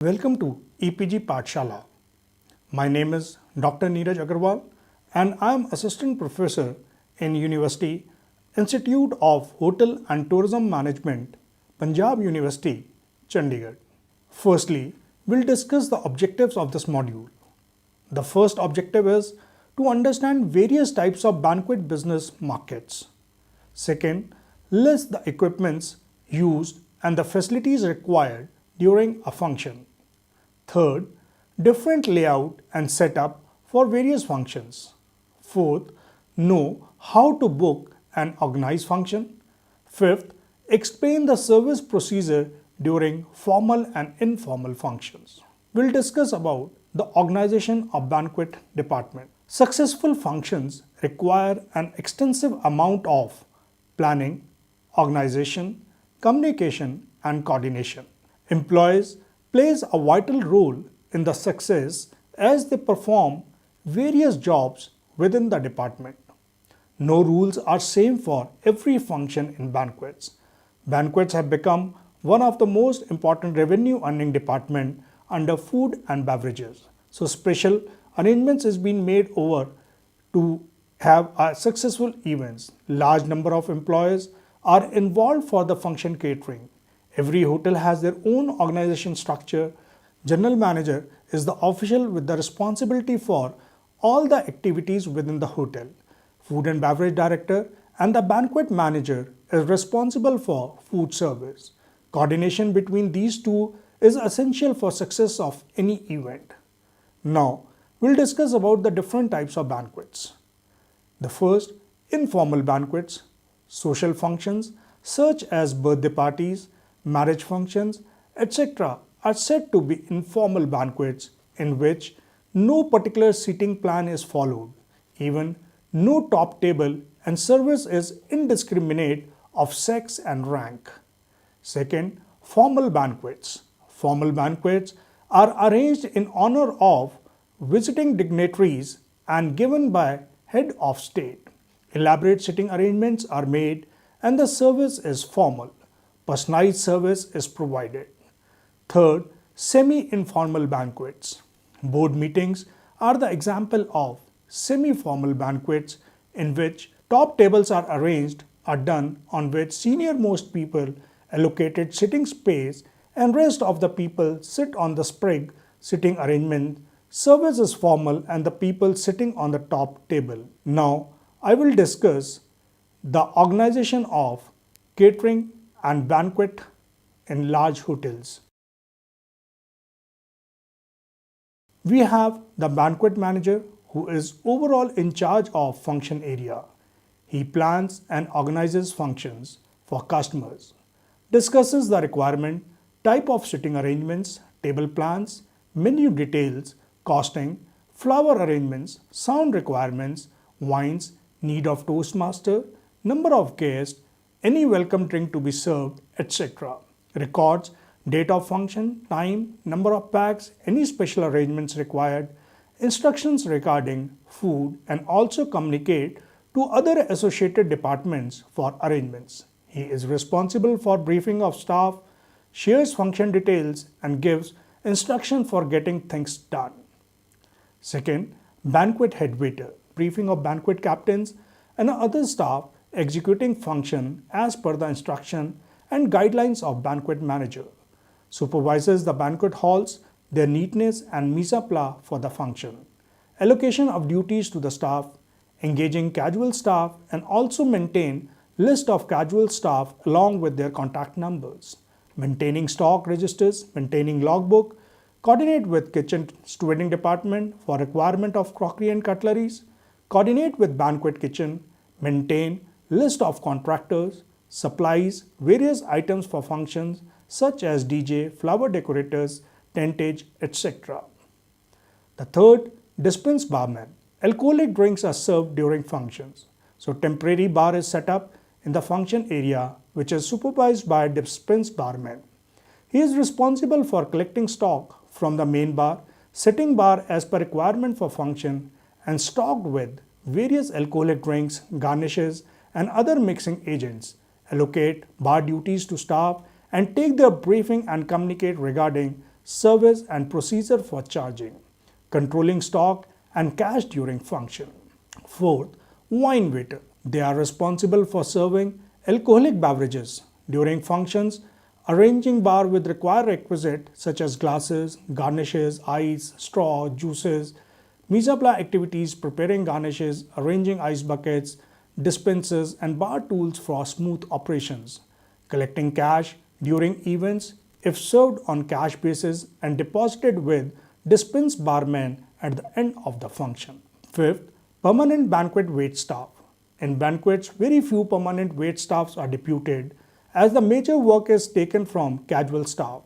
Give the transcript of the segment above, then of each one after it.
Welcome to EPG Pathshala. My name is Dr. Neeraj Agarwal and I am Assistant Professor in University Institute of Hotel and Tourism Management, Punjab University, Chandigarh. Firstly, we'll discuss the objectives of this module. The first objective is to understand various types of banquet business markets. Second, list the equipments used and the facilities required during a function. Third, different layout and setup for various functions. Fourth, know how to book and organize function. Fifth, explain the service procedure during formal and informal functions. We'll discuss about the organization of banquet department. Successful functions require an extensive amount of planning, organization, communication, and coordination. Employees plays a vital role in the success as they perform various jobs within the department. No rules are same for every function in banquets. Banquets have become one of the most important revenue earning department under food and beverages. So special arrangements is being made over to have a successful events. Large number of employees are involved for the function catering. Every hotel has their own organization structure. General manager is the official with the responsibility for all the activities within the hotel. Food and beverage director and the banquet manager is responsible for food service. Coordination between these two is essential for success of any event. Now, we'll discuss about the different types of banquets. The first, informal banquets. Social functions such as birthday parties, marriage functions, etc. are said to be informal banquets in which no particular seating plan is followed. Even no top table and service is indiscriminate of sex and rank. Second, formal banquets. Formal banquets are arranged in honor of visiting dignitaries and given by head of state. Elaborate sitting arrangements are made and the service is formal. Personalized service is provided. Third, semi-informal banquets. Board meetings are the example of semi-formal banquets in which top tables are arranged are done on which senior most people allocated sitting space and rest of the people sit on the sprig sitting arrangement. Service is formal and the people sitting on the top table. Now, I will discuss the organization of catering and banquet in large hotels. We have the banquet manager who is overall in charge of function area. He plans and organizes functions for customers, discusses the requirement, type of sitting arrangements, table plans, menu details, costing, flower arrangements, sound requirements, wines, need of toastmaster, number of guests, any welcome drink to be served, etc. Records date of function, time, number of packs, any special arrangements required, instructions regarding food, and also communicate to other associated departments for arrangements. He is responsible for briefing of staff, shares function details, and gives instruction for getting things done. Second, banquet head waiter, briefing of banquet captains and other staff executing function as per the instruction and guidelines of banquet manager. Supervises the banquet halls, their neatness and mise en place for the function. Allocation of duties to the staff, engaging casual staff and also maintain list of casual staff along with their contact numbers. Maintaining stock registers, maintaining logbook, coordinate with kitchen stewarding department for requirement of crockery and cutleries, coordinate with banquet kitchen, maintain list of contractors, supplies various items for functions such as DJ, flower decorators, tentage, etc. The third, dispense barman. Alcoholic drinks are served during functions. So temporary bar is set up in the function area which is supervised by a dispense barman. He is responsible for collecting stock from the main bar, setting bar as per requirement for function and stocked with various alcoholic drinks, garnishes and other mixing agents, allocate bar duties to staff and take their briefing and communicate regarding service and procedure for charging, controlling stock and cash during function. Fourth, wine waiter. They are responsible for serving alcoholic beverages during functions, arranging bar with required requisite such as glasses, garnishes, ice, straw, juices, mise en place activities, preparing garnishes, arranging ice buckets, dispensers and bar tools for smooth operations, collecting cash during events if served on cash basis and deposited with dispense barman at the end of the function. Fifth, permanent banquet wait staff. In banquets, very few permanent wait staffs are deputed as the major work is taken from casual staff,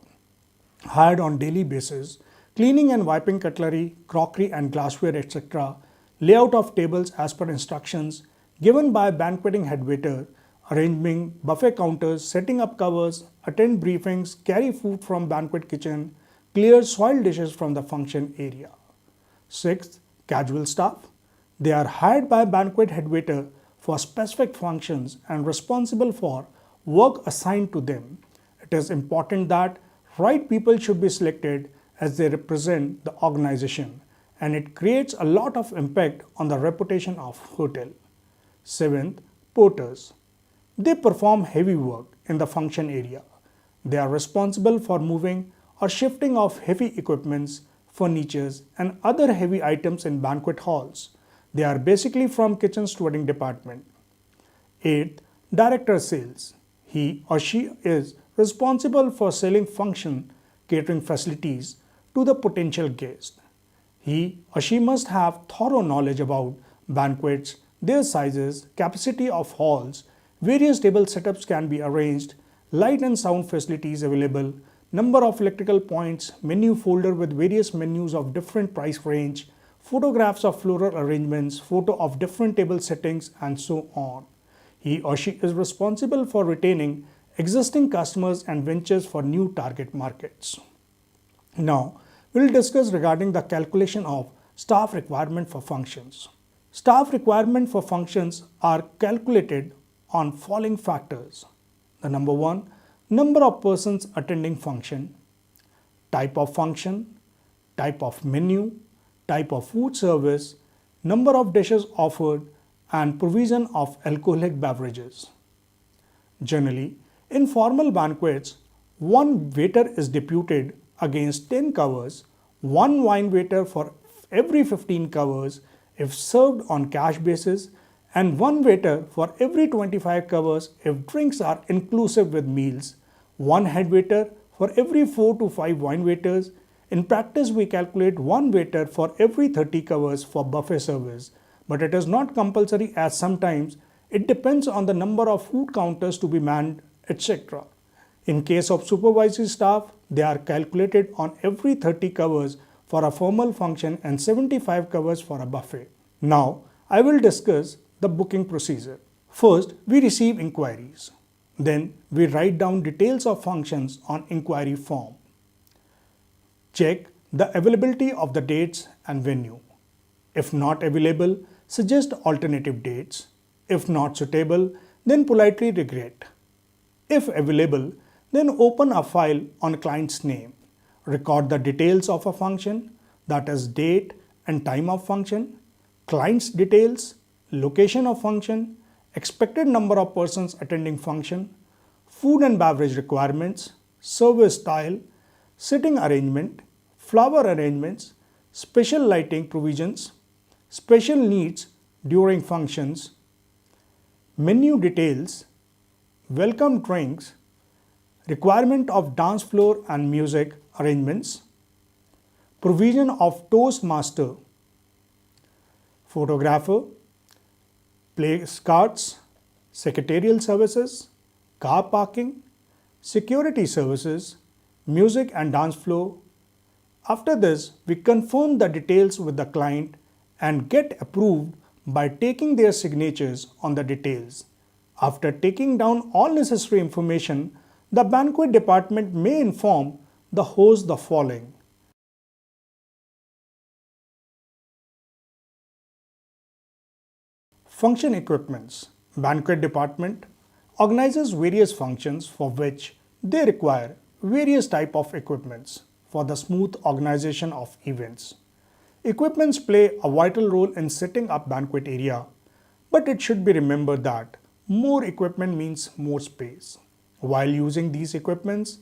hired on daily basis, cleaning and wiping cutlery, crockery and glassware etc., layout of tables as per instructions given by banqueting head waiter, arranging buffet counters, setting up covers, attend briefings, carry food from banquet kitchen, clear soiled dishes from the function area. Sixth, casual staff. They are hired by banquet head waiter for specific functions and responsible for work assigned to them. It is important that right people should be selected as they represent the organization, and it creates a lot of impact on the reputation of hotel. Seventh, porters. They perform heavy work in the function area. They are responsible for moving or shifting of heavy equipments, furnitures and other heavy items in banquet halls. They are basically from kitchen stewarding department. Eighth, director sales. He or she is responsible for selling function catering facilities to the potential guest. He or she must have thorough knowledge about banquets, their sizes, capacity of halls, various table setups can be arranged, light and sound facilities available, number of electrical points, menu folder with various menus of different price range, photographs of floral arrangements, photo of different table settings and so on. He or she is responsible for retaining existing customers and ventures for new target markets. Now, we'll discuss regarding the calculation of staff requirement for functions. Staff requirement for functions are calculated on following factors. The number one, number of persons attending function, type of function, type of menu, type of food service, number of dishes offered, and provision of alcoholic beverages. Generally, in formal banquets, one waiter is deputed against 10 covers, one wine waiter for every 15 covers if served on cash basis, and one waiter for every 25 covers if drinks are inclusive with meals, one head waiter for every 4 to 5 wine waiters. In practice, we calculate one waiter for every 30 covers for buffet service, but it is not compulsory as sometimes it depends on the number of food counters to be manned, etc. In case of supervisory staff, they are calculated on every 30 covers for a formal function and 75 covers for a buffet. Now, I will discuss the booking procedure. First, we receive inquiries. Then, we write down details of functions on inquiry form. Check the availability of the dates and venue. If not available, suggest alternative dates. If not suitable, then politely regret. If available, then open a file on client's name. Record the details of a function, that is date and time of function, client's details, location of function, expected number of persons attending function, food and beverage requirements, service style, sitting arrangement, flower arrangements, special lighting provisions, special needs during functions, menu details, welcome drinks, requirement of dance floor and music arrangements, provision of toastmaster, photographer, place cards, secretarial services, car parking, security services, music and dance floor. After this, we confirm the details with the client and get approved by taking their signatures on the details. After taking down all necessary information, the banquet department may inform the host the following. Function equipments. Banquet department organizes various functions for which they require various type of equipments. for the smooth organization of events. Equipments play a vital role in setting up banquet area, but it should be remembered that more equipment means more space. While using these equipments,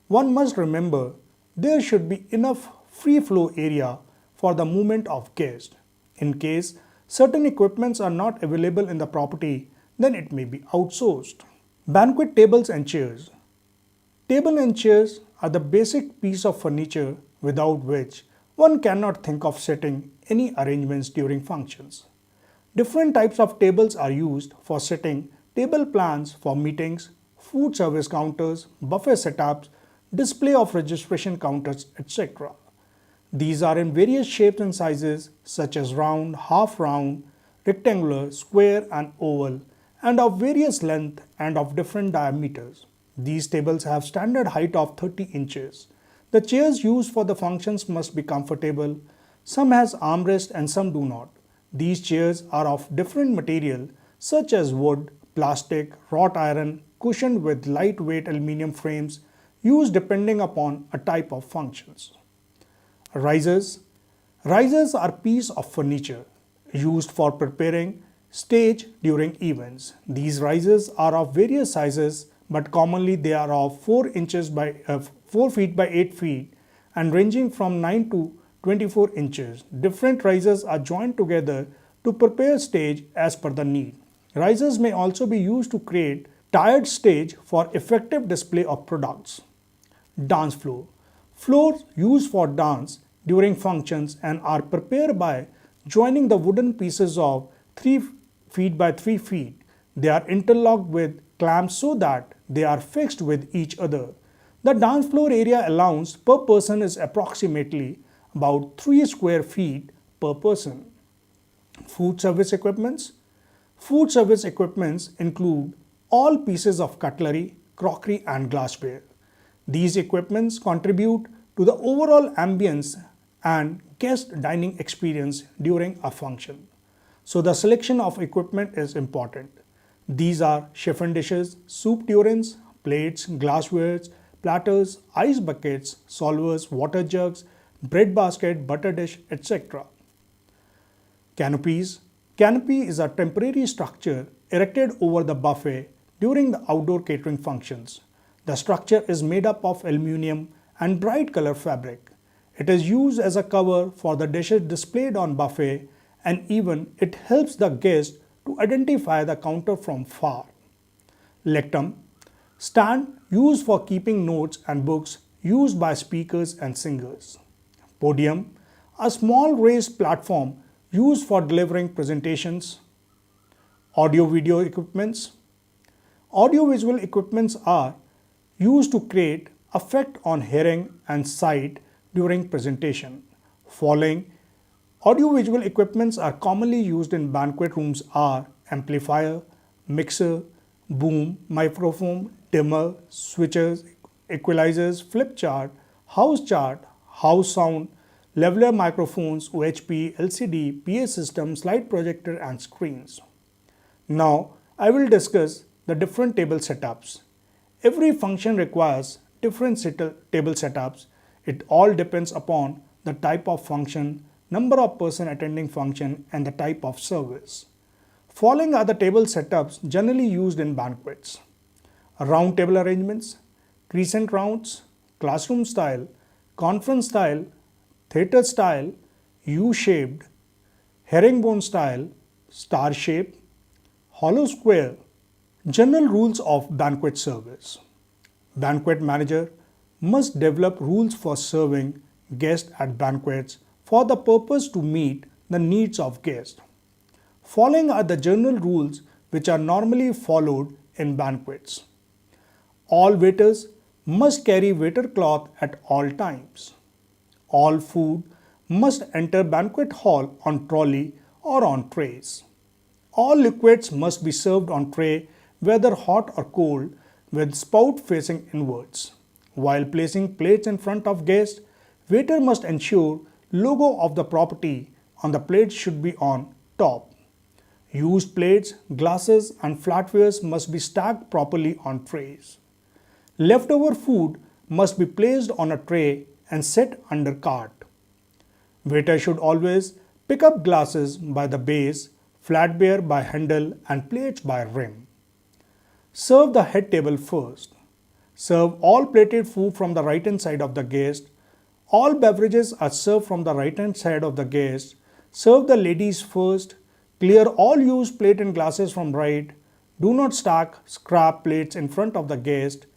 one must remember there should be enough free flow area for the movement of guests. In case certain equipments are not available in the property, then it may be outsourced. Banquet tables and chairs. Table and chairs are the basic piece of furniture without which one cannot think of setting any arrangements during functions. Different types of tables are used for setting table plans for meetings, food service counters, buffet setups, display of registration counters, etc. These are in various shapes and sizes such as round, half round, rectangular, square and oval, and of various length and of different diameters. These tables have standard height of 30 inches. The chairs used for the functions must be comfortable. Some has armrest and some do not. These chairs are of different material such as wood, plastic, wrought iron, cushioned with lightweight aluminum frames used depending upon a type of functions. Risers. Risers are piece of furniture used for preparing stage during events. These risers are of various sizes, but commonly they are of 4 feet by 8 feet and ranging from 9 to 24 inches. Different risers are joined together to prepare stage as per the need. Risers may also be used to create tiered stage for effective display of products. Dance floor. Floors used for dance during functions and are prepared by joining the wooden pieces of 3 feet by 3 feet. They are interlocked with clamps so that they are fixed with each other. The dance floor area allowance per person is approximately about 3 square feet per person. Food service equipments. Food service equipments include all pieces of cutlery, crockery and glassware. These equipments contribute to the overall ambience and guest dining experience during a function. So the selection of equipment is important. These are chafing dishes, soup tureens, plates, glasswares, platters, ice buckets, solvers, water jugs, bread basket, butter dish, etc. Canopies. Canopy is a temporary structure erected over the buffet during the outdoor catering functions. The structure is made up of aluminum and bright color fabric. It is used as a cover for the dishes displayed on buffet, and even it helps the guest to identify the counter from far. Lectern. Stand used for keeping notes and books used by speakers and singers. Podium. A small raised platform used for delivering presentations. Audio-video equipments. Audio-visual equipments are used to create effect on hearing and sight during presentation. Following audio-visual equipments are commonly used in banquet rooms are amplifier, mixer, boom, microphone, dimmer, switchers, equalizers, flip chart, house sound, leveler microphones, OHP, LCD, PA system, slide projector and screens. Now I will discuss the different table setups. Every function requires different table setups. It all depends upon the type of function, number of person attending function and the type of service. Following are the table setups generally used in banquets. Round table arrangements, crescent rounds, classroom style, conference style, theatre style, U-shaped, herringbone style, star shape, hollow square. General rules of banquet service. Banquet manager must develop rules for serving guests at banquets for the purpose to meet the needs of guests. Following are the general rules which are normally followed in banquets. All waiters must carry waiter cloth at all times. All food must enter banquet hall on trolley or on trays. All liquids must be served on tray, whether hot or cold, with spout facing inwards. While placing plates in front of guests, waiter must ensure logo of the property on the plate should be on top. Used plates, glasses and flatwares must be stacked properly on trays. Leftover food must be placed on a tray and set under cart. Waiter should always pick up glasses by the base, flatware by handle and plates by rim. Serve the head table first. Serve all plated food from the right hand side of the guest. All beverages are served from the right hand side of the guest. Serve the ladies first. Clear all used plate and glasses from right. Do not stack scrap plates in front of the guest.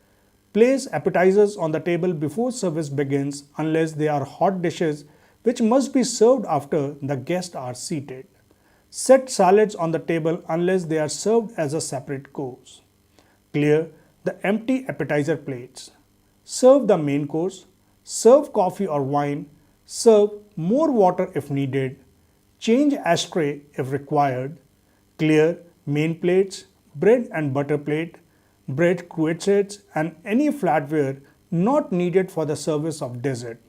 Place appetizers on the table before service begins unless they are hot dishes which must be served after the guests are seated. Set salads on the table unless they are served as a separate course. Clear the empty appetizer plates. Serve the main course. Serve coffee or wine. Serve more water if needed. Change ashtray if required. Clear main plates, bread and butter plate, bread cruets and any flatware not needed for the service of dessert.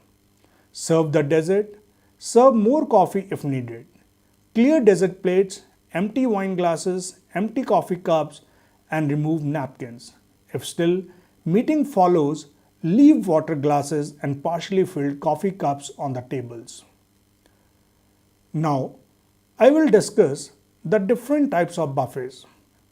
Serve the dessert. Serve more coffee if needed. Clear dessert plates, empty wine glasses, empty coffee cups and remove napkins. If still meeting follows, leave water glasses and partially filled coffee cups on the tables. Now, I will discuss the different types of buffets.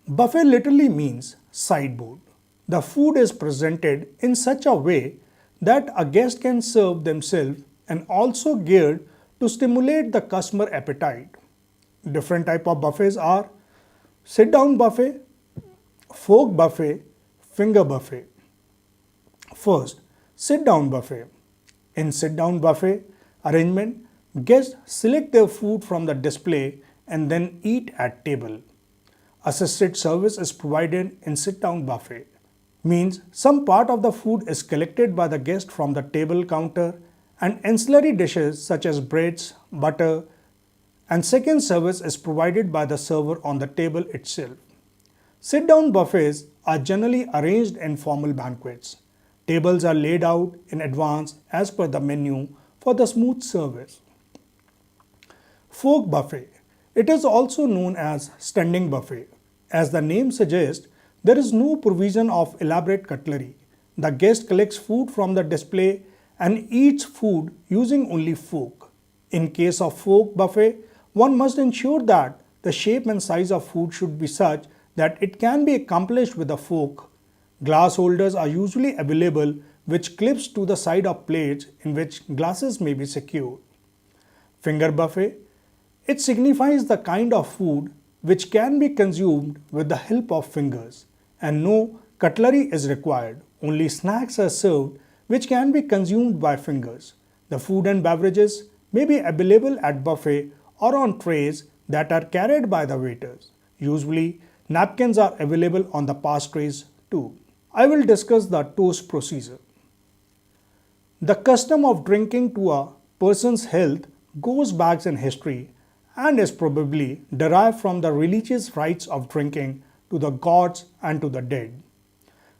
Buffet literally means sideboard. The food is presented in such a way that a guest can serve themselves and also geared to stimulate the customer appetite. Different type of buffets are sit-down buffet, fork buffet, finger buffet. First, sit-down buffet. In sit-down buffet arrangement, guests select their food from the display and then eat at table. Assisted service is provided in sit-down buffet. Means some part of the food is collected by the guest from the table counter and ancillary dishes such as breads, butter, and second service is provided by the server on the table itself. Sit-down buffets are generally arranged in formal banquets. Tables are laid out in advance as per the menu for the smooth service. Fork buffet. It is also known as standing buffet. As the name suggests, there is no provision of elaborate cutlery. The guest collects food from the display and eats food using only fork. In case of fork buffet, one must ensure that the shape and size of food should be such that it can be accomplished with a fork. Glass holders are usually available which clips to the side of plates in which glasses may be secured. Finger buffet. It signifies the kind of food which can be consumed with the help of fingers and no cutlery is required. Only snacks are served which can be consumed by fingers. The food and beverages may be available at buffet or on trays that are carried by the waiters. Usually, napkins are available on the pass trays too. I will discuss the toast procedure. The custom of drinking to a person's health goes back in history and is probably derived from the religious rites of drinking to the gods and to the dead.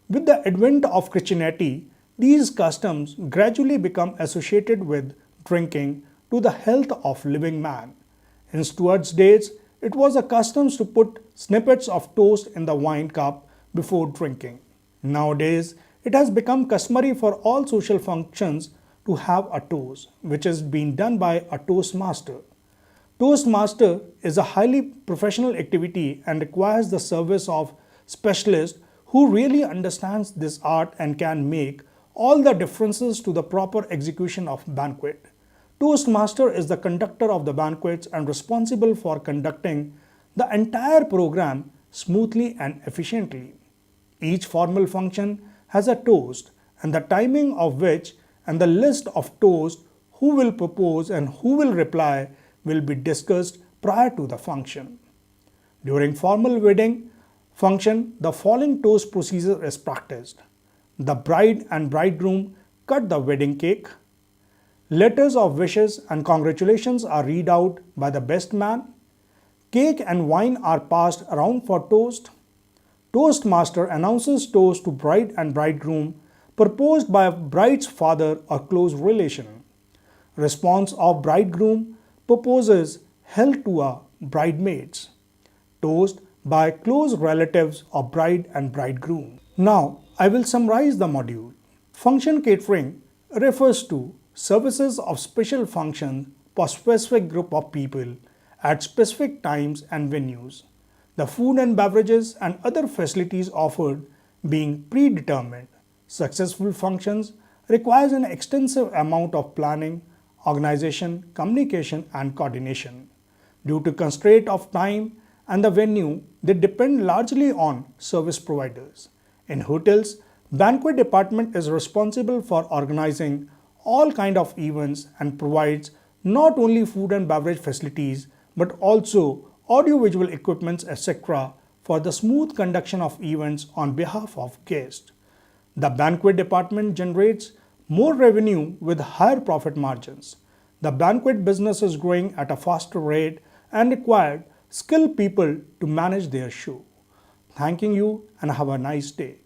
With the advent of Christianity, these customs gradually become associated with drinking to the health of living man. In Stuart's days, it was a custom to put snippets of toast in the wine cup before drinking. Nowadays, it has become customary for all social functions to have a toast, which is being done by a toastmaster. Toastmaster is a highly professional activity and requires the service of specialists who really understands this art and can make all the differences to the proper execution of banquet. Toastmaster is the conductor of the banquets and responsible for conducting the entire program smoothly and efficiently. Each formal function has a toast and the timing of which and the list of toasts who will propose and who will reply will be discussed prior to the function. During formal wedding function, the following toast procedure is practiced. The bride and bridegroom cut the wedding cake. Letters of wishes and congratulations are read out by the best man. Cake and wine are passed around for toast. Toastmaster announces toast to bride and bridegroom proposed by a bride's father or close relation. Response of bridegroom proposes held to a bridesmaids. Toast by close relatives of bride and bridegroom. Now, I will summarize the module. Function catering refers to services of special functions for specific group of people at specific times and venues. The food and beverages and other facilities offered being predetermined. Successful functions requires an extensive amount of planning, organization, communication and coordination. Due to constraint of time and the venue, they depend largely on service providers. In hotels, banquet department is responsible for organizing all kind of events and provides not only food and beverage facilities but also audiovisual equipments etc. for the smooth conduction of events on behalf of guests. The banquet department generates more revenue with higher profit margins. The banquet business is growing at a faster rate and required skilled people to manage their show. Thanking you and have a nice day.